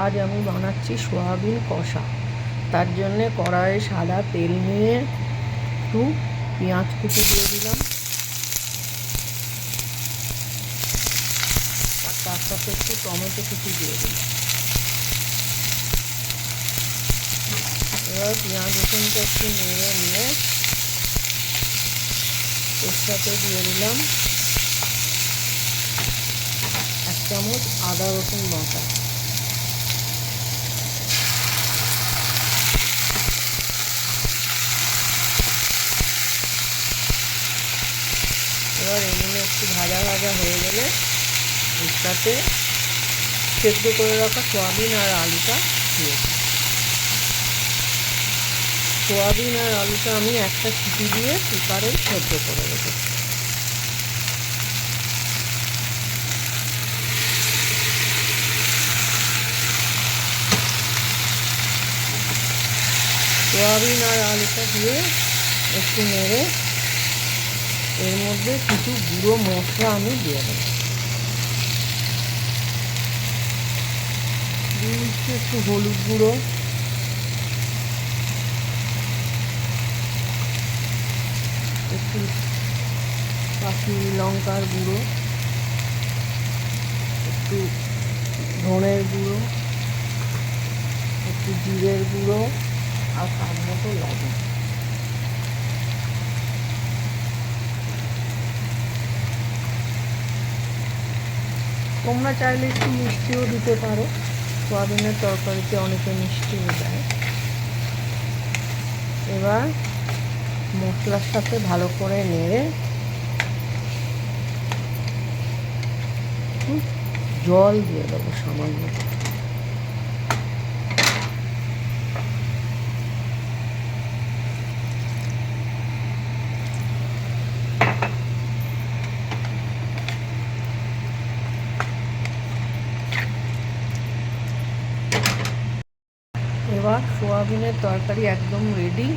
আজ আমি বানাচ্ছি সোয়াবিন কষা। তার জন্যে কড়াইয়ে সাদা তেল নিয়ে একটু পেঁয়াজ কুচি দিয়ে দিলাম, আর তার সাথে একটু টমেটো কুচি দিয়ে দিলাম। এবার পেঁয়াজ রসুনটা একটু নেড়ে নিয়ে এর সাথে দিয়ে দিলাম 1 চামচ আদা রসুন বাটা। এবার এগুলো একটু ভাজা ভাজা হয়ে গেলে এর সাথে সেদ্ধ করে রাখা সোয়াবিন আর আলুটা দিয়ে দিই। সোয়াবিন আর আলুটা আমি একটা সিটি দিয়ে কুকারে সেদ্ধ করে রেখেছি। সোয়াবিন আর আলুটা দিয়ে একটু নেড়ে এর মধ্যে কিছু গুঁড়ো মশলা আমি দিয়ে দেবো। একটু হলুদ গুঁড়ো, একটু কাশ্মীরি লঙ্কার গুঁড়ো, একটু ধনের গুঁড়ো, একটু জিরের গুঁড়ো আর স্বাদ মতো লবণ। তোমরা চাইলে একটু মিষ্টিও দিতে পারো, সোয়াবিনের তরকারিতে অনেকে মিষ্টিও দেয়। এবার মশলার সাথে ভালো করে নেড়ে জল দিয়ে দেবো সামান্য। এবার সোয়াবিনের তরকারি একদম রেডি।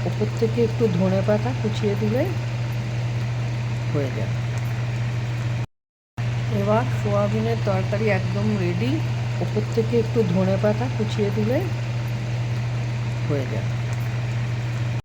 ওপর থেকে একটু ধনেপাতা কুচিয়ে দিলে হয়ে যাবে। এবার সোয়াবিনের তরকারি একদম রেডি। ওপর থেকে একটু ধনেপাতা কুচিয়ে দিলে হয়ে যাবে।